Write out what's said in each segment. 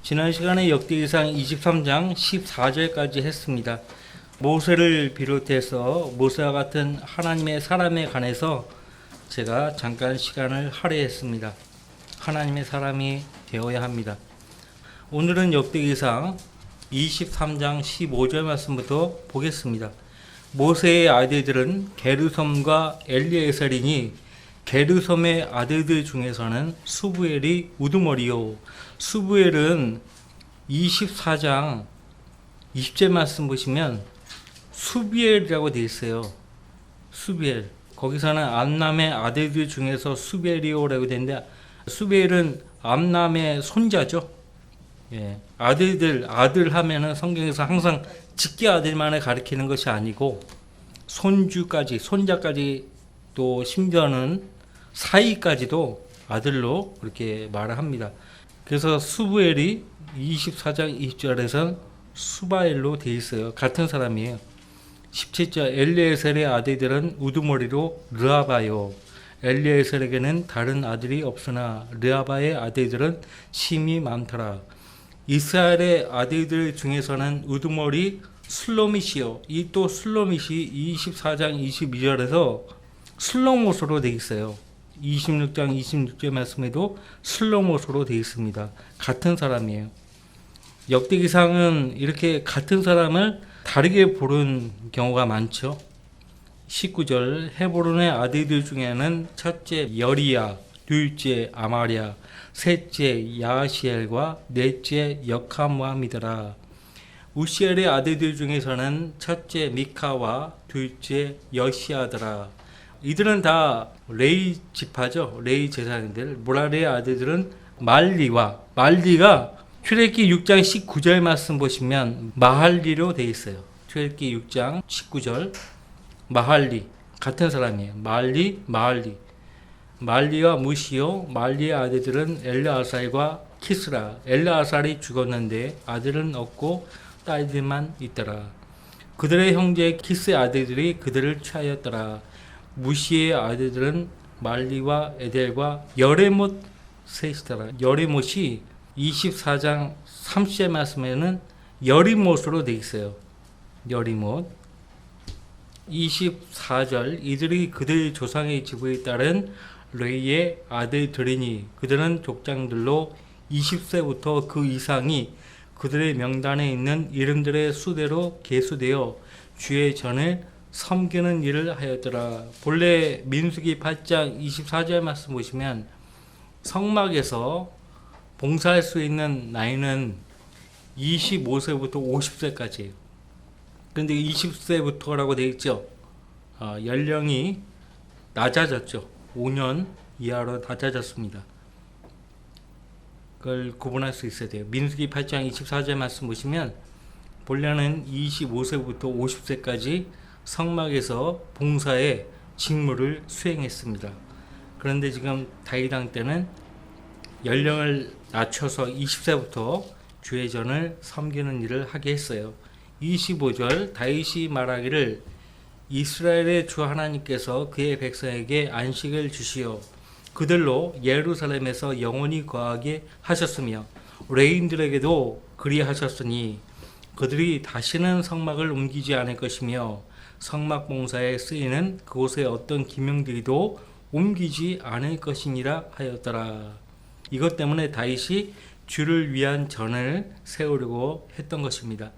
지난 시간에 역대기상 23장 14절까지 했습니다. 모세를 비롯해서 모세와 같은 하나님의 사람에 관해서 제가 잠깐 시간을 할애했습니다. 하나님의 사람이 되어야 합니다. 오늘은 역대기상 23장 15절 말씀부터 보겠습니다. 모세의 아들들은 게르솜과 엘리에셀이니 게르솜의 아들들 중에서는 수부엘이 우두머리요. 수부엘은 24장 20절 말씀 보시면 수비엘이라고 되어 있어요. 수비엘. 거기서는 암남의 아들들 중에서 수비엘이요라고 되는데 수비엘은 암남의 손자죠. 예. 아들 하면은 성경에서 항상 직계 아들만을 가리키는 것이 아니고 손주까지, 손자까지 또 심지어는 사이까지도 아들로 그렇게 말을 합니다. 그래서 수부엘이 24장 20절에선 수바엘로 되어 있어요. 같은 사람이에요. 17절 엘리에셀의 아들들은 우두머리로 르아바요. 엘리에셀에게는 다른 아들이 없으나 르아바의 아들들은 심이 많더라. 이스라엘의 아들들 중에서는 우두머리 슬로밋이요. 이 또 슬로밋이 24장 22절에서 슬로못으로 되어 있어요. 26장 26절 말씀에도 슬로못으로 되어 있습니다. 같은 사람이에요. 역대기상은 이렇게 같은 사람을 다르게 부른 경우가 많죠. 19절 헤브론의 아들들 중에는 첫째 여리야, 둘째 아마랴, 셋째 야시엘과 넷째 여카무함이더라. 우시엘의 아들들 중에서는 첫째 미카와 둘째 여시아더라. 이들은 다 레이 지파죠. 레이 제사장들. 무라리의 아들들은 말리가 출애굽기 6장 19절 말씀 보시면 마할리로 되어 있어요. 출애굽기 6장 19절 마할리 같은 사람이에요. 말리와 무시요. 말리의 아들들은 엘르아살과 키스라. 엘르아살이 죽었는데 아들은 없고 딸들만 있더라. 그들의 형제 키스의 아들들이 그들을 취하였더라. 무시의 아들들은 말리와 에델과 여레못 셋이더라. 여레못이 24장 30절 말씀에는 여리못으로 되어 있어요. 여리못. 24절 이들이 그들 조상의 지부에 따른 레이의 아들들이니 그들은 족장들로 20세부터 그 이상이 그들의 명단에 있는 이름들의 수대로 계수되어 주의 전을 섬기는 일을 하였더라. 본래 민수기 8장 24절 말씀 보시면 성막에서 봉사할 수 있는 나이는 25세부터 50세까지예요. 그런데 20세부터라고 되어 있죠. 연령이 낮아졌죠. 5년 이하로 낮아졌습니다. 그걸 구분할 수 있어야 돼요. 민수기 8장 24절 말씀 보시면 본래는 25세부터 50세까지 성막에서 봉사의 직무를 수행했습니다. 그런데 지금 다윗 왕 때는 연령을 낮춰서 20세부터 주의 전을 섬기는 일을 하게 했어요. 25절 다윗이 말하기를 이스라엘의 주 하나님께서 그의 백성에게 안식을 주시어 그들로 예루살렘에서 영원히 거하게 하셨으며 레인들에게도 그리하셨으니 그들이 다시는 성막을 옮기지 않을 것이며 성막 봉사에 쓰이는 그곳의 어떤 기명들도 옮기지 않을 것이니라 하였더라. 이것 때문에 다윗이 주를 위한 전을 세우려고 했던 것입니다.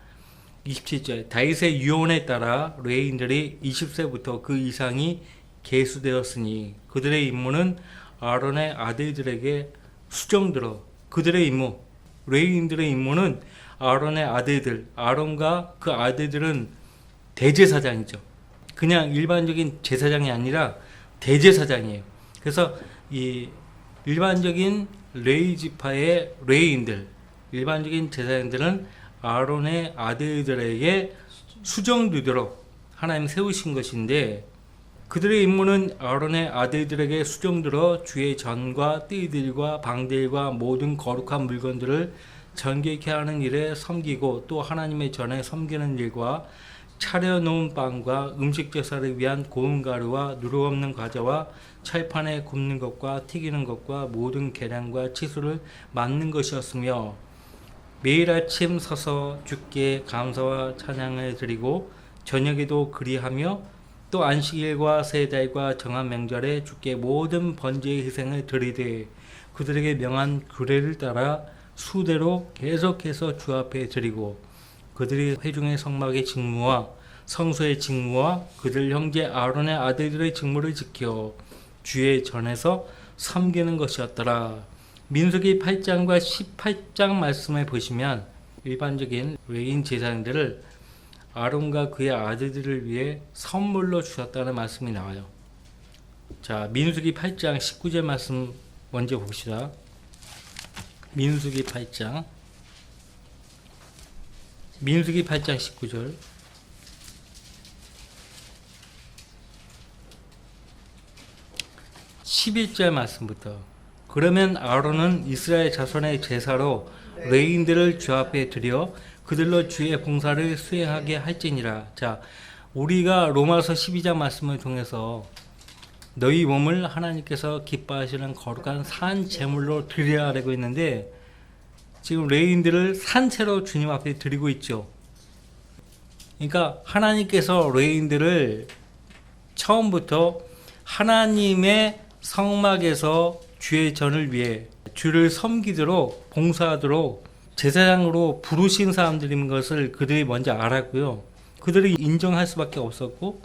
27절 다윗의 유언에 따라 레인들이 20세부터 그 이상이 계수되었으니 그들의 임무는 아론의 아들들에게 수정들어 그들의 임무 레인들의 임무는 아론의 아들들 아론과 그 아들들은 대제사장이죠. 그냥 일반적인 제사장이 아니라 대제사장이에요. 그래서 이 일반적인 레이 지파의 레이인들 일반적인 제사장들은 아론의 아들들에게 수정되도록 하나님 세우신 것인데 그들의 임무는 아론의 아들들에게 수정들어 주의 전과 띠들과 방들과 모든 거룩한 물건들을 정결케 하는 일에 섬기고 또 하나님의 전에 섬기는 일과 차려놓은 빵과 음식 제사를 위한 고운 가루와 누룩 없는 과자와 찰판에 굽는 것과 튀기는 것과 모든 계량과 치수를 맞는 것이었으며 매일 아침 서서 주께 감사와 찬양을 드리고 저녁에도 그리하며 또 안식일과 세 달과 정한 명절에 주께 모든 번제의 희생을 드리되 그들에게 명한 규례를 따라 수대로 계속해서 주 앞에 드리고 그들이 회중의 성막의 직무와 성소의 직무와 그들 형제 아론의 아들들의 직무를 지켜 주의 전에서 섬기는 것이었더라. 민수기 8장과 18장 말씀을 보시면 일반적인 레인 제사장들을 아론과 그의 아들들을 위해 선물로 주셨다는 말씀이 나와요. 자, 민수기 8장 19절 말씀 먼저 봅시다. 민수기 8장 19절. (11절) 말씀부터. 그러면 아론은 이스라엘 자손의 제사로 레인들을 주 앞에 드려 그들로 주의 봉사를 수행하게 할지니라. 자, 우리가 로마서 12장 말씀을 통해서 너희 몸을 하나님께서 기뻐하시는 거룩한 산 제물로 드려야 하고 있는데 지금 레인들을 산채로 주님 앞에 드리고 있죠. 그러니까 하나님께서 레인들을 처음부터 하나님의 성막에서 주의 전을 위해 주를 섬기도록 봉사하도록 제사장으로 부르신 사람들인 것을 그들이 먼저 알았고요. 그들이 인정할 수밖에 없었고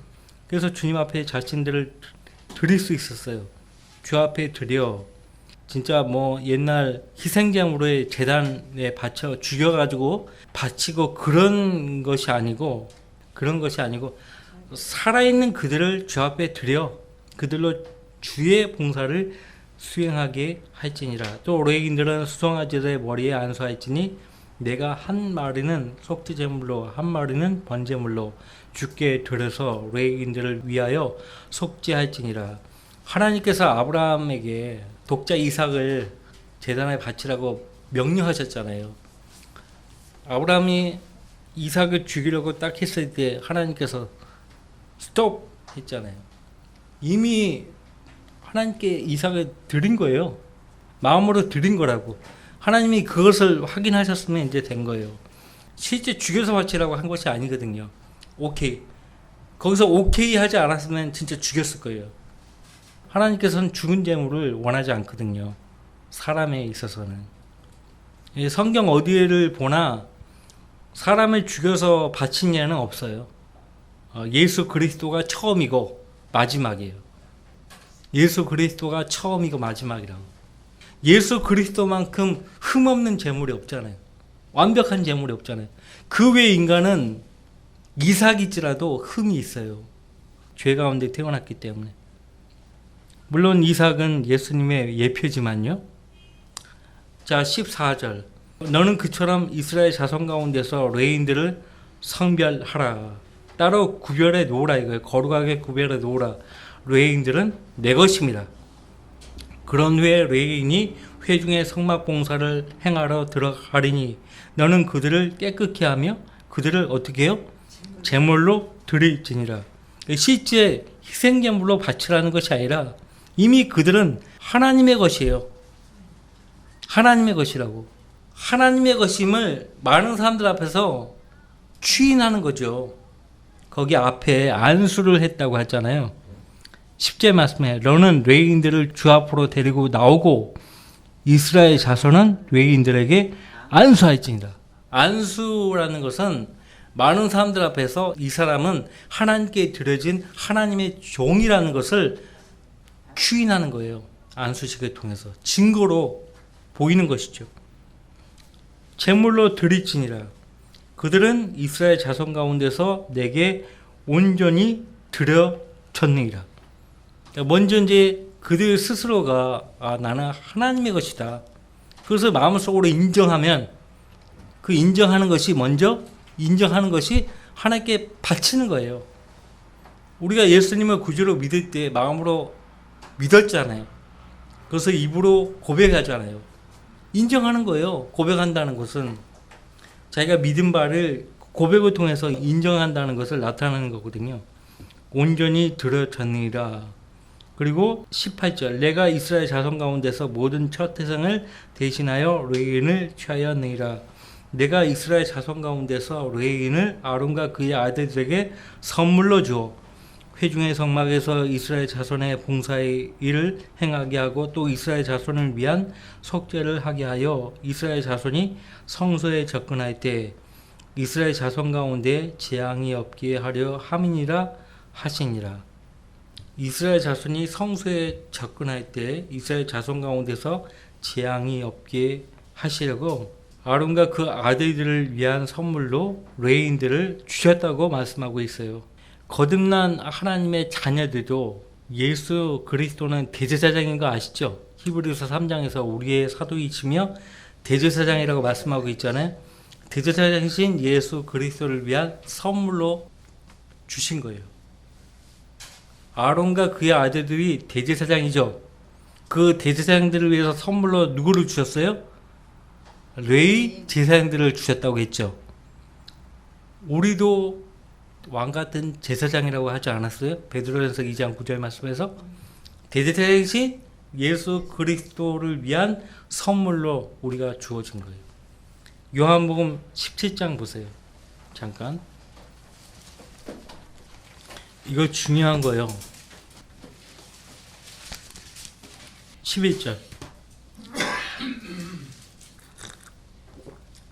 그래서 주님 앞에 자신들을 드릴 수 있었어요. 주 앞에 드려 진짜 뭐 옛날 희생제물의 제단에 바쳐 죽여가지고 바치고 그런 것이 아니고 살아있는 그들을 주 앞에 드려 그들로 주의 봉사를 수행하게 할지니라. 또 레위인들은 수송아지의 머리에 안수할지니 내가 한 마리는 속죄제물로 한 마리는 번제물로 주께 드려서 레위인들을 위하여 속죄할지니라. 하나님께서 아브라함에게 독자 이삭을 제단에 바치라고 명령하셨잖아요. 아브라함이 이삭을 죽이려고 딱 했을 때 하나님께서 스톱 했잖아요. 이미 하나님께 이삭을 드린 거예요. 마음으로 드린 거라고. 하나님이 그것을 확인하셨으면 이제 된 거예요. 실제 죽여서 바치라고 한 것이 아니거든요. 오케이. 거기서 오케이 하지 않았으면 진짜 죽였을 거예요. 하나님께서는 죽은 제물을 원하지 않거든요. 사람에 있어서는. 성경 어디를 보나 사람을 죽여서 바친 예는 없어요. 예수 그리스도가 처음이고 마지막이에요. 예수 그리스도가 처음이고 마지막이라고. 예수 그리스도만큼 흠없는 제물이 없잖아요. 완벽한 제물이 없잖아요. 그 외 인간은 이삭일지라도 흠이 있어요. 죄 가운데 태어났기 때문에. 물론 이삭은 예수님의 예표지만요. 자, 14절. 너는 그처럼 이스라엘 자손 가운데서 레인들을 성별하라. 따로 구별해 놓으라 이거예요. 거룩하게 구별해 놓으라. 레인들은 내 것입니다. 그런 후에 레인이 회중의 성막 봉사를 행하러 들어가리니 너는 그들을 깨끗게 하며 그들을 어떻게 해요? 제물로 드릴지니라. 실제 희생제물로 바치라는 것이 아니라 이미 그들은 하나님의 것이에요. 하나님의 것이라고. 하나님의 것임을 많은 사람들 앞에서 추인하는 거죠. 거기 앞에 안수를 했다고 했잖아요. 10절 말씀에 너는 레위인들을 주 앞으로 데리고 나오고 이스라엘 자손은 레위인들에게 안수할지니라. 안수라는 것은 많은 사람들 앞에서 이 사람은 하나님께 드려진 하나님의 종이라는 것을 추인하는 거예요. 안수식을 통해서 증거로 보이는 것이죠. 제물로 드릴지니라. 그들은 이스라엘 자손 가운데서 내게 온전히 드려졌느니라. 먼저 이제 그들 스스로가 나는 하나님의 것이다. 그래서 마음속으로 인정하면 그 인정하는 것이 먼저 인정하는 것이 하나님께 바치는 거예요. 우리가 예수님을 구주로 믿을 때 마음으로 믿었잖아요. 그래서 입으로 고백하잖아요. 인정하는 거예요. 고백한다는 것은 자기가 믿은 바를 고백을 통해서 인정한다는 것을 나타내는 거거든요. 온전히 드려졌느니라. 그리고 18절 내가 이스라엘 자손 가운데서 모든 첫 태생을 대신하여 레위인을 취하였느니라. 내가 이스라엘 자손 가운데서 레위인을 아론과 그의 아들들에게 선물로 주어 회중의 성막에서 이스라엘 자손의 봉사의 일을 행하게 하고 또 이스라엘 자손을 위한 속죄를 하게 하여 이스라엘 자손이 성소에 접근할 때 이스라엘 자손 가운데 재앙이 없게 하려 함이니라 하시니라. 이스라엘 자손이 성소에 접근할 때 이스라엘 자손 가운데서 재앙이 없게 하시려고 아론과 그 아들들을 위한 선물로 레위인들을 주셨다고 말씀하고 있어요. 거듭난 하나님의 자녀들도 예수 그리스도는 대제사장인 거 아시죠? 히브리서 3장에서 우리의 사도이시며 대제사장이라고 말씀하고 있잖아요. 대제사장이신 예수 그리스도를 위한 선물로 주신 거예요. 아론과 그의 아들들이 대제사장이죠. 그 대제사장들을 위해서 선물로 누구를 주셨어요? 레위 제사장들을 주셨다고 했죠. 우리도 왕같은 제사장이라고 하지 않았어요? 베드로전서 2장 9절 말씀에서 대제사장이신 예수 그리스도를 위한 선물로 우리가 주어진 거예요. 요한복음 17장 보세요. 잠깐. 이거 중요한 거예요. 11절.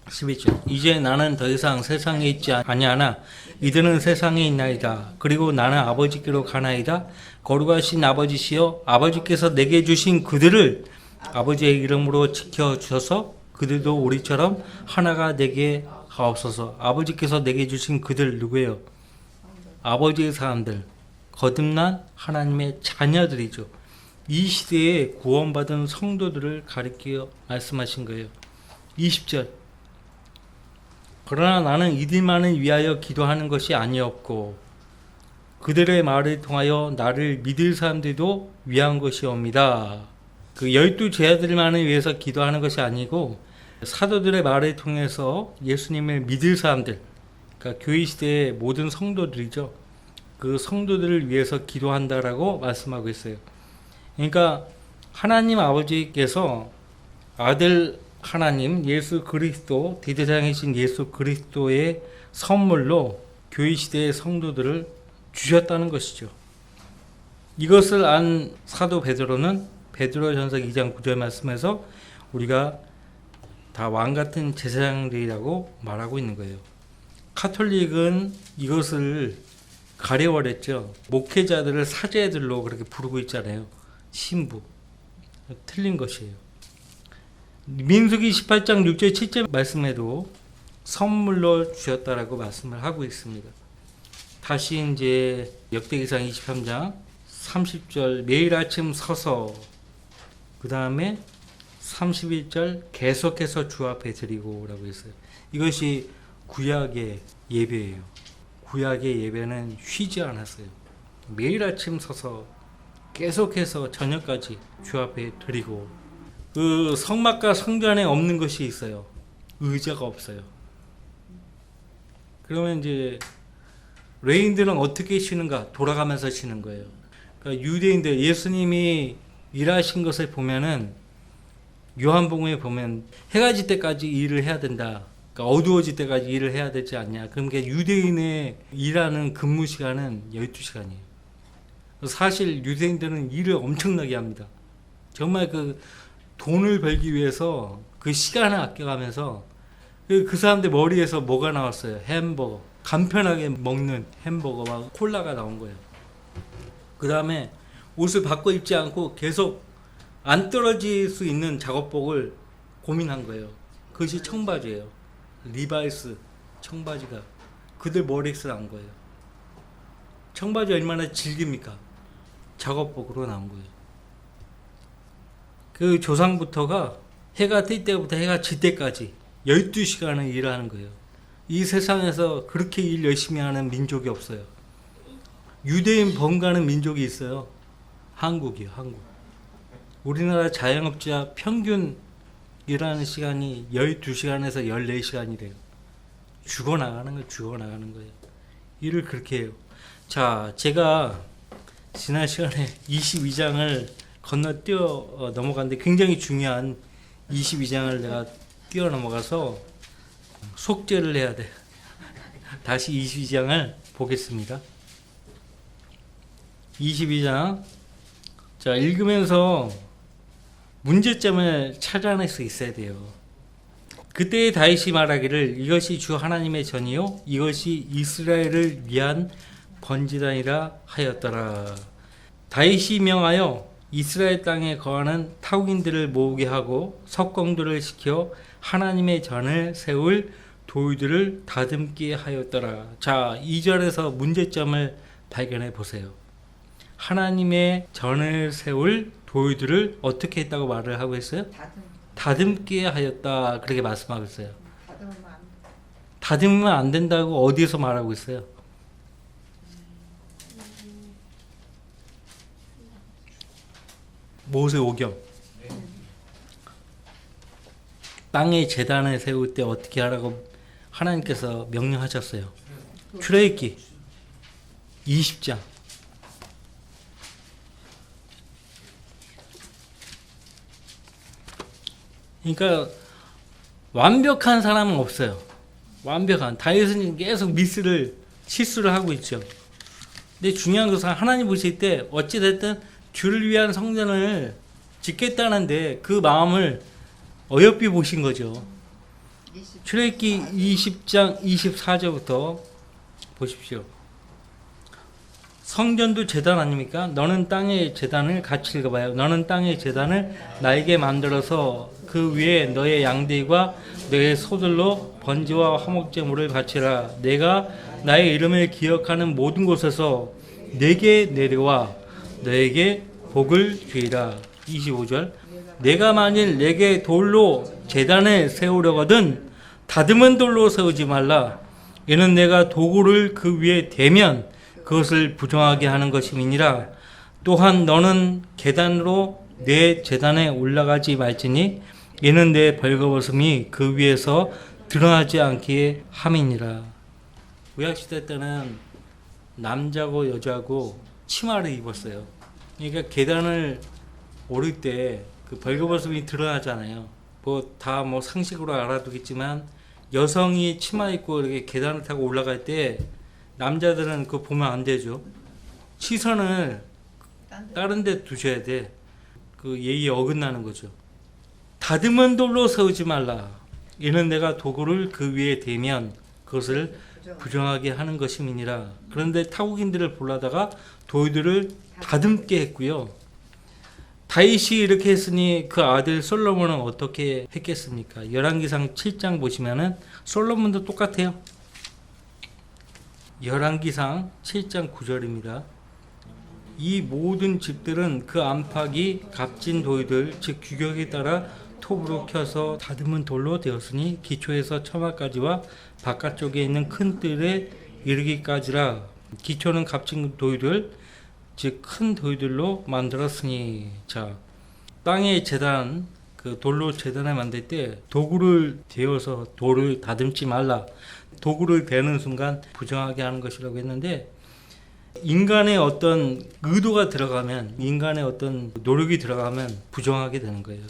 11절. 이제 나는 더 이상 세상에 있지 아니하나 이들은 세상에 있나이다. 그리고 나는 아버지께로 가나이다. 거룩하신 아버지시여 아버지께서 내게 주신 그들을 아버지의 이름으로 지켜주셔서 그들도 우리처럼 하나가 되게 하옵소서. 아버지께서 내게 주신 그들 누구예요? 아버지의 사람들, 거듭난 하나님의 자녀들이죠. 이 시대에 구원받은 성도들을 가리켜 말씀하신 거예요. 20절. 그러나 나는 이들만을 위하여 기도하는 것이 아니었고 그들의 말을 통하여 나를 믿을 사람들도 위한 것이옵니다. 그 12제자들만을 위해서 기도하는 것이 아니고 사도들의 말을 통해서 예수님을 믿을 사람들, 그러니까 교회 시대의 모든 성도들이죠. 그 성도들을 위해서 기도한다라고 말씀하고 있어요. 그러니까 하나님 아버지께서 아들 하나님 예수 그리스도 대제사장이신 예수 그리스도의 선물로 교회 시대의 성도들을 주셨다는 것이죠. 이것을 안 사도 베드로는 베드로전서 2장 9절 말씀에서 우리가 다 왕같은 제사장들이라고 말하고 있는 거예요. 카톨릭은 이것을 가려워했죠. 목회자들을 사제들로 그렇게 부르고 있잖아요. 신부. 틀린 것이에요. 민수기 18장 6절 7절 말씀에도 선물로 주셨다라고 말씀을 하고 있습니다. 다시 이제 역대기상 23장 30절 매일 아침 서서 그 다음에 31절 계속해서 주 앞에 드리고 라고 했어요. 이것이 구약의 예배예요. 구약의 예배는 쉬지 않았어요. 매일 아침 서서 계속해서 저녁까지 주 앞에 드리고 그 성막과 성전에 없는 것이 있어요. 의자가 없어요. 그러면 이제 레인들은 어떻게 쉬는가? 돌아가면서 쉬는 거예요. 그러니까 유대인들 예수님이 일하신 것을 보면은 요한복음에 보면 해가 질 때까지 일을 해야 된다. 그러니까 어두워질 때까지 일을 해야 되지 않냐. 그러니까 유대인의 일하는 근무 시간은 12시간이에요. 사실 유대인들은 일을 엄청나게 합니다. 정말 그 돈을 벌기 위해서 그 시간을 아껴가면서 그 사람들 머리에서 뭐가 나왔어요? 햄버거. 간편하게 먹는 햄버거와 콜라가 나온 거예요. 그 다음에 옷을 바꿔 입지 않고 계속 안 떨어질 수 있는 작업복을 고민한 거예요. 그것이 청바지예요. 리바이스 청바지가 그들 머리에서 나온 거예요. 청바지 얼마나 질깁니까? 작업복으로 나온 거예요. 그 조상부터가 해가 뜰 때부터 해가 질 때까지 12시간을 일하는 거예요. 이 세상에서 그렇게 일 열심히 하는 민족이 없어요. 유대인 번가는 민족이 있어요. 한국이요, 한국. 우리나라 자영업자 평균 일하는 시간이 12시간에서 14시간이래요. 죽어나가는 거예요. 일을 그렇게 해요. 자, 제가 지난 시간에 22장을 건너뛰어 넘어갔는데 굉장히 중요한 22장을 내가 뛰어 넘어가서 속죄를 해야 돼. 다시 22장을 보겠습니다. 22장. 자, 읽으면서 문제점을 찾아낼 수 있어야 돼요. 그때 다윗이 말하기를 이것이 주 하나님의 전이요 이것이 이스라엘을 위한 번제단이라 하였더라. 다윗이 명하여 이스라엘 땅에 거하는 타국인들을 모으게 하고 석공들을 시켜 하나님의 전을 세울 도위들을 다듬게 하였더라. 자, 2절에서 문제점을 발견해 보세요. 하나님의 전을 세울 도위들을 어떻게 했다고 말을 하고 있어요? 다듬게 하였다. 그렇게 말씀하고 있어요. 다듬으면 안 된다고 어디에서 말하고 있어요? 모세오경. 땅에 제단을 세울 때 어떻게 하라고 하나님께서 명령하셨어요. 출애굽기 20장. 그러니까 완벽한 사람은 없어요. 완벽한. 다윗은 계속 실수를 하고 있죠. 근데 중요한 것은 하나님 보실 때 어찌됐든 주를 위한 성전을 짓겠다는데 그 마음을 어여삐 보신 거죠. 출애굽기 20장 24절부터 보십시오. 성전도 제단 아닙니까? 너는 땅의 제단을 같이 읽어봐요. 너는 땅의 제단을 나에게 만들어서 그 위에 너의 양대와 너의 소들로 번제와 화목제물을 바치라. 내가 나의 이름을 기억하는 모든 곳에서 내게 내려와 너에게 복을 주리라. 25절. 내가 만일 내게 돌로 제단을 세우려거든 다듬은 돌로 세우지 말라. 이는 내가 도구를 그 위에 대면 그것을 부정하게 하는 것임이니라. 또한 너는 계단으로 내 제단에 올라가지 말지니 이는 내 벌거벗음이 그 위에서 드러나지 않게 함이니라. 구약시대 때는 남자고 여자고 치마를 입었어요. 그러니까 계단을 오를 때 그 벌거벗음이 드러나잖아요. 다 상식으로 알아두겠지만 여성이 치마 입고 이렇게 계단을 타고 올라갈 때 남자들은 그거 보면 안 되죠. 시선을 다른 데 두셔야 돼. 그 예의에 어긋나는 거죠. 다듬은 돌로 세우지 말라. 이는 내가 도구를 그 위에 대면 그것을 부정하게 하는 것임이니라. 그런데 타국인들을 보려다가 도위들을 다듬게 했고요. 다윗이 이렇게 했으니 그 아들 솔로몬은 어떻게 했겠습니까? 열왕기상 7장 보시면은 솔로몬도 똑같아요. 열왕기상 7장 9절입니다. 이 모든 집들은 그 안팎이 값진 도위들 즉 규격에 따라 톱으로 켜서 다듬은 돌로 되었으니 기초에서 처마까지와 바깥쪽에 있는 큰 뜰에 이르기까지라. 기초는 값진 도위들 즉 큰 도위들로 만들었으니. 자, 땅의 제단, 그 돌로 제단을 만들 때 도구를 대어서 돌을 다듬지 말라. 도구를 대는 순간 부정하게 하는 것이라고 했는데, 인간의 어떤 의도가 들어가면, 인간의 어떤 노력이 들어가면 부정하게 되는 거예요.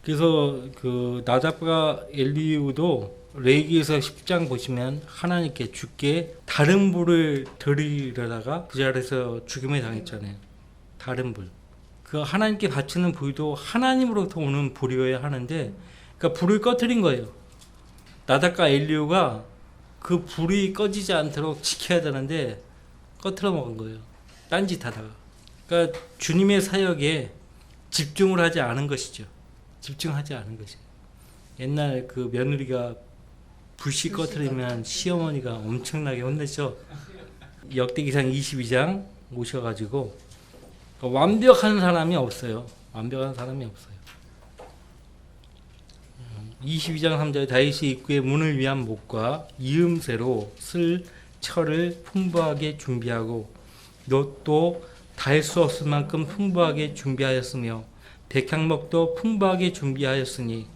그래서 그 나답과 엘리후도 레위기에서 10장 보시면 하나님께 주께 다른 불을 드리려다가 그 자리에서 죽임을 당했잖아요. 다른 불. 그 하나님께 바치는 불도 하나님으로부터 오는 불이어야 하는데, 그러니까 불을 꺼뜨린 거예요. 나답과 엘리후가 그 불이 꺼지지 않도록 지켜야 되는데 꺼트려 먹은 거예요. 딴짓하다가. 그러니까 주님의 사역에 집중을 하지 않은 것이죠. 집중하지 않은 것이에요. 옛날 그 며느리가 불씨 꺼트리면 시어머니가 엄청나게 혼냈죠. 역대기상 22장 오셔가지고 완벽한 사람이 없어요. 완벽한 사람이 없어요. 22장 3절 다윗이 입구의 문을 위한 목과 이음새로 쓸 철을 풍부하게 준비하고 놋도 달 수 없을 만큼 풍부하게 준비하였으며 백향목도 풍부하게 준비하였으니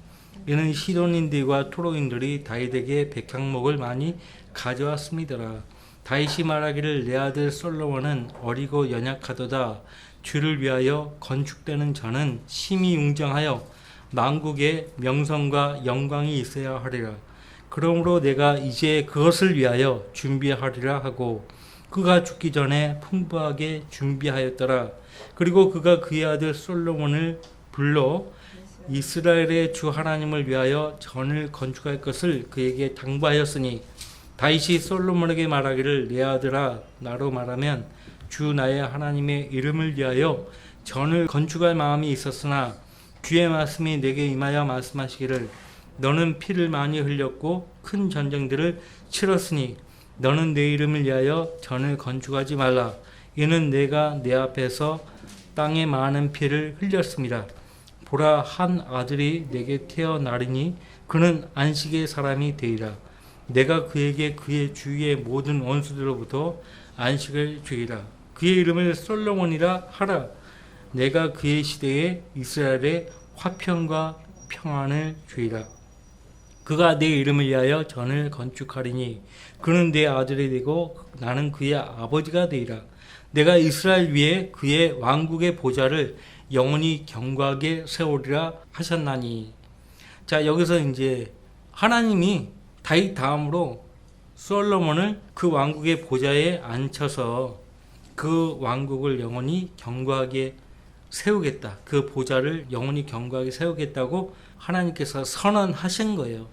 이는 시돈인들과 토로인들이 다윗에게 백향목을 많이 가져왔음이더라. 다윗이 말하기를 내 아들 솔로몬은 어리고 연약하도다. 주를 위하여 건축되는 전은 심히 웅장하여 만국에 명성과 영광이 있어야 하리라. 그러므로 내가 이제 그것을 위하여 준비하리라 하고 그가 죽기 전에 풍부하게 준비하였더라. 그리고 그가 그의 아들 솔로몬을 불러 이스라엘의 주 하나님을 위하여 전을 건축할 것을 그에게 당부하였으니 다윗이 솔로몬에게 말하기를 내 아들아 나로 말하면 주 나의 하나님의 이름을 위하여 전을 건축할 마음이 있었으나 주의 말씀이 내게 임하여 말씀하시기를 너는 피를 많이 흘렸고 큰 전쟁들을 치렀으니 너는 내 이름을 위하여 전을 건축하지 말라. 이는 내가 내 앞에서 땅에 많은 피를 흘렸습니다. 보라 한 아들이 내게 태어나리니 그는 안식의 사람이 되리라. 내가 그에게 그의 주위의 모든 원수들로부터 안식을 주리라. 그의 이름을 솔로몬이라 하라. 내가 그의 시대에 이스라엘의 화평과 평안을 주리라. 그가 내 이름을 위하여 전을 건축하리니 그는 내 아들이 되고 나는 그의 아버지가 되리라. 내가 이스라엘 위에 그의 왕국의 보좌를 영원히 견고하게 세우리라 하셨나니. 자, 여기서 이제 하나님이 다윗 다음으로 솔로몬을 그 왕국의 보좌에 앉혀서 그 왕국을 영원히 견고하게 세우겠다. 그 보좌를 영원히 견고하게 세우겠다고 하나님께서 선언하신 거예요.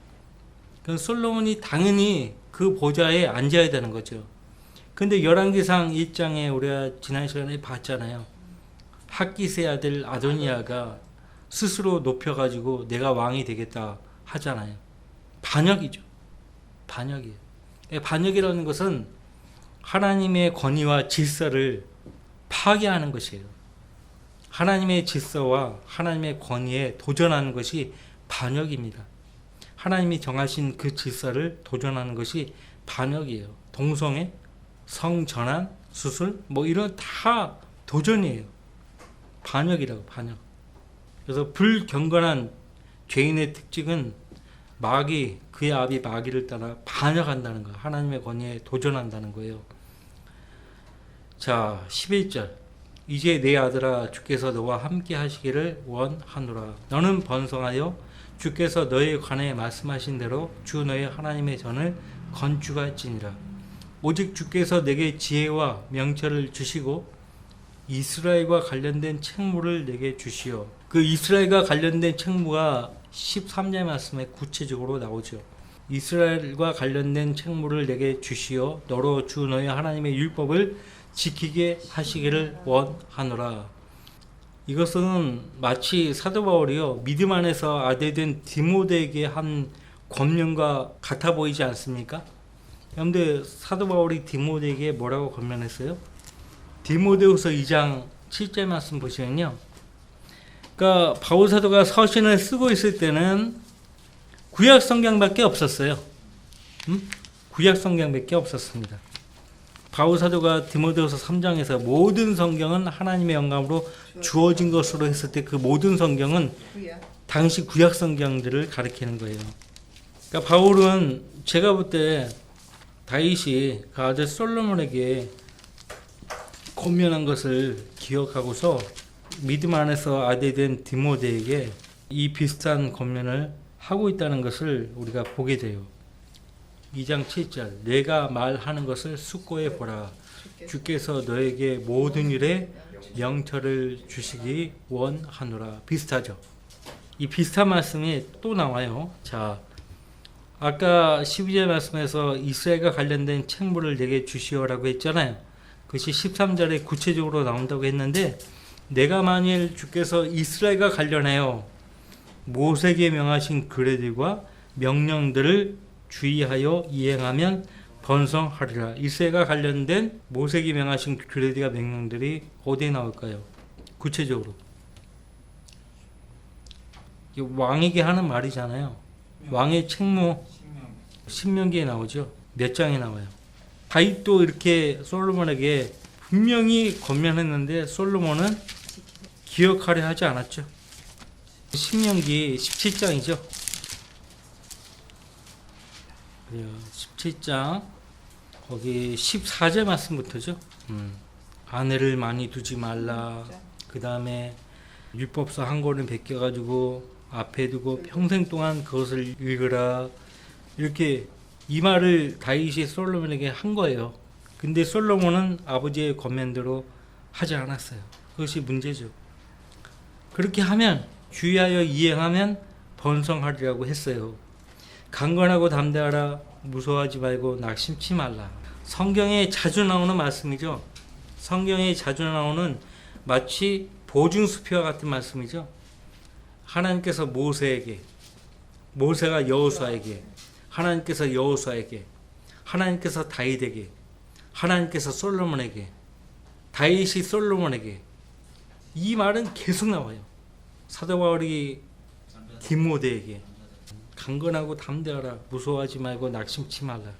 그 솔로몬이 당연히 그 보좌에 앉아야 되는 거죠. 근데 열왕기상 1장에 우리가 지난 시간에 봤잖아요. 핫깃의 아들 아도니아가 스스로 높여가지고 내가 왕이 되겠다 하잖아요. 반역이죠. 반역이에요. 반역이라는 것은 하나님의 권위와 질서를 파괴하는 것이에요. 하나님의 질서와 하나님의 권위에 도전하는 것이 반역입니다. 하나님이 정하신 그 질서를 도전하는 것이 반역이에요. 동성애, 성전환, 수술, 뭐 이런 다 도전이에요. 반역이라고, 반역. 그래서 불경건한 죄인의 특징은 마귀, 그의 아비 마귀를 따라 반역한다는 거예요. 하나님의 권위에 도전한다는 거예요. 자, 11절. 이제 내 아들아 주께서 너와 함께 하시기를 원하노라. 너는 번성하여 주께서 너에 관해 말씀하신 대로 주 너의 하나님의 전을 건축할지니라. 오직 주께서 내게 지혜와 명철을 주시고 이스라엘과 관련된 책무를 내게 주시오. 그 이스라엘과 관련된 책무가 13절 말씀에 구체적으로 나오죠. 이스라엘과 관련된 책무를 내게 주시오. 너로 주 너의 하나님의 율법을 지키게 하시기를 원하노라. 이것은 마치 사도 바울이요 믿음 안에서 아들된 디모데에게 한 권면과 같아 보이지 않습니까? 그런데 사도 바울이 디모데에게 뭐라고 권면했어요? 디모데후서 2장 7절 말씀 보시면요. 그러니까 바울 사도가 서신을 쓰고 있을 때는 구약 성경밖에 없었어요. 구약 성경밖에 없었습니다. 바울 사도가 디모데후서 3장에서 모든 성경은 하나님의 영감으로 주어진 것으로 했을 때 그 모든 성경은 당시 구약 성경들을 가리키는 거예요. 그러니까 바울은 제가 볼 때 다윗이 그 아들 솔로몬에게 권면한 것을 기억하고서 믿음 안에서 아들이 된 디모데에게 이 비슷한 권면을 하고 있다는 것을 우리가 보게 돼요. 2장 7절 내가 말하는 것을 숙고해 보라. 주께서 너에게 모든 일에 명철을 주시기 원하노라. 비슷하죠. 이 비슷한 말씀이 또 나와요. 자, 아까 12절 말씀에서 이스라엘과 관련된 책무를 내게 주시오라고 했잖아요. 그것이 13절에 구체적으로 나온다고 했는데 내가 만일 주께서 이스라엘과 관련하여 모세에게 명하신 규례들과 명령들을 주의하여 이행하면 번성하리라. 이스라엘과 관련된 모세에게 명하신 규례들과 명령들이 어디에 나올까요? 구체적으로 왕에게 하는 말이잖아요. 왕의 책무 신명기에 나오죠. 몇 장에 나와요. 다윗도 이렇게 솔로몬에게 분명히 권면했는데 솔로몬은 기억하려 하지 않았죠. 신명기 17장이죠. 17장 거기 14절 말씀부터죠. 아내를 많이 두지 말라. 그 다음에 율법서 한 권을 베껴가지고 앞에 두고 평생 동안 그것을 읽으라. 이렇게 이 말을 다윗이 솔로몬에게 한 거예요. 근데 솔로몬은 아버지의 권면대로 하지 않았어요. 그것이 문제죠. 그렇게 하면 주의하여 이행하면 번성하리라고 했어요. 강건하고 담대하라. 무서워하지 말고 낙심치 말라. 성경에 자주 나오는 말씀이죠. 성경에 자주 나오는 마치 보증수표와 같은 말씀이죠. 하나님께서 모세에게, 모세가 여호수아에게, 하나님께서 여호수아에게, 하나님께서 다윗에게, 하나님께서 솔로몬에게, 다윗이 솔로몬에게, 이 말은 계속 나와요. 사도 바울이 디모데에게 강건하고 담대하라. 무서워하지 말고 낙심치 말라.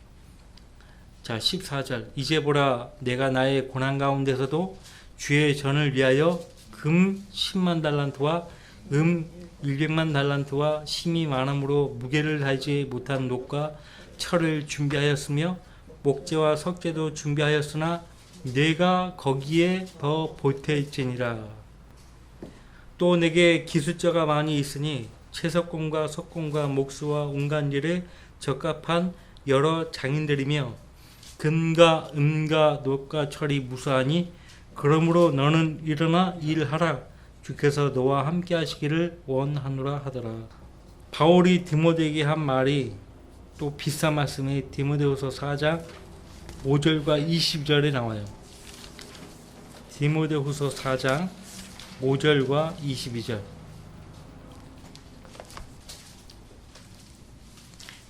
자, 14절. 이제 보라, 내가 나의 고난 가운데서도 주의 전을 위하여 금 10만 달란트와 100만 달란트와 심이 많음으로 무게를 달지 못한 녹과 철을 준비하였으며 목재와 석재도 준비하였으나 내가 거기에 더 보태지니라. 또 내게 기술자가 많이 있으니 채석공과 석공과 목수와 온갖 일에 적합한 여러 장인들이며 금과 은과 녹과 철이 무수하니 그러므로 너는 일어나 일하라. 주께서 너와 함께 하시기를 원하노라 하더라. 바울이 디모데에게 한 말이 또 비슷한 말씀이 디모데후서 4장 5절과 20절에 나와요. 디모데후서 4장 5절과 22절.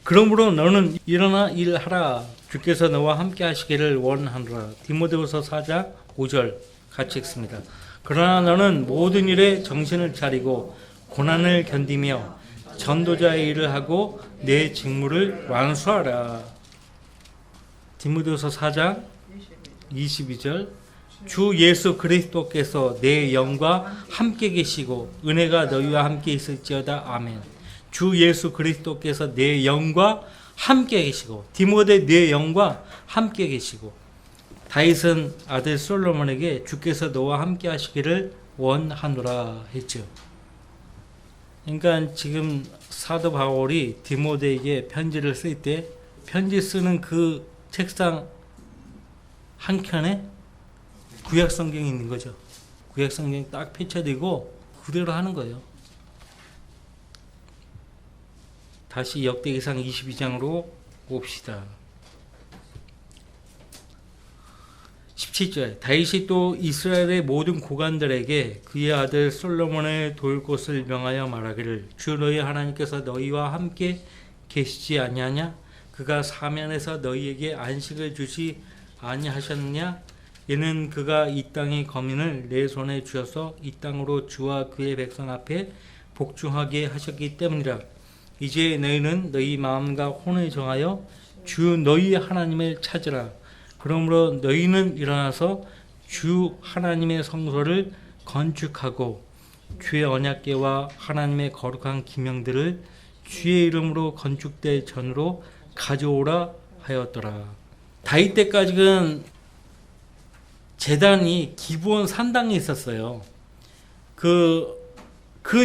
그러므로 너는 일어나 일하라. 주께서 너와 함께 하시기를 원하노라. 디모데후서 4장 5절 같이 읽습니다. 그러나 너는 모든 일에 정신을 차리고 고난을 견디며 전도자의 일을 하고 내 직무를 완수하라. 디모데후서 4장 22절. 주 예수 그리스도께서 내 영과 함께 계시고 은혜가 너희와 함께 있을지어다. 아멘. 주 예수 그리스도께서 내 영과 함께 계시고, 디모데 내 영과 함께 계시고, 다윗은 아들 솔로몬에게 주께서 너와 함께 하시기를 원하노라 했죠. 그러니까 지금 사도 바울이 디모데에게 편지를 쓸 때 편지 쓰는 그 책상 한 켠에 구약 성경이 있는 거죠. 구약 성경이 딱 펼쳐지고 그대로 하는 거예요. 다시 역대기상 22장으로 봅시다. 17절. 다윗이 또 이스라엘의 모든 고관들에게 그의 아들 솔로몬을 돌 곳을 명하여 말하기를 주 너희 하나님께서 너희와 함께 계시지 아니하냐? 그가 사면에서 너희에게 안식을 주시 아니하셨느냐? 이는 그가 이 땅의 거민을 내 손에 주어서 이 땅으로 주와 그의 백성 앞에 복종하게 하셨기 때문이라. 이제 너희는 너희 마음과 혼을 정하여 주 너희 하나님을 찾으라. 그러므로 너희는 일어나서 주 하나님의 성소를 건축하고 주의 언약궤와 하나님의 거룩한 기명들을 주의 이름으로 건축될 전으로 가져오라 하였더라. 다윗 때까지는 제단이 기브온 산당에 있었어요. 그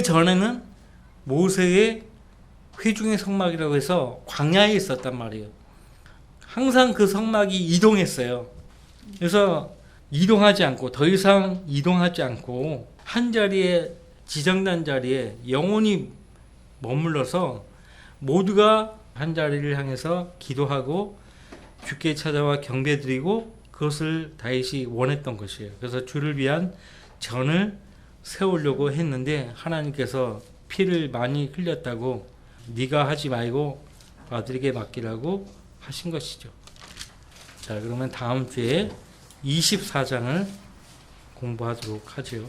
전에는 모세의 회중의 성막이라고 해서 광야에 있었단 말이에요. 항상 그 성막이 이동했어요. 그래서 이동하지 않고, 더 이상 이동하지 않고 한 자리에, 지정된 자리에 영원히 머물러서 모두가 한 자리를 향해서 기도하고 주께 찾아와 경배드리고, 그것을 다윗이 원했던 것이에요. 그래서 주를 위한 전을 세우려고 했는데 하나님께서 피를 많이 흘렸다고 네가 하지 말고 아들에게 맡기라고 하신 것이죠. 자, 그러면 다음 주에 24장을 공부하도록 하죠.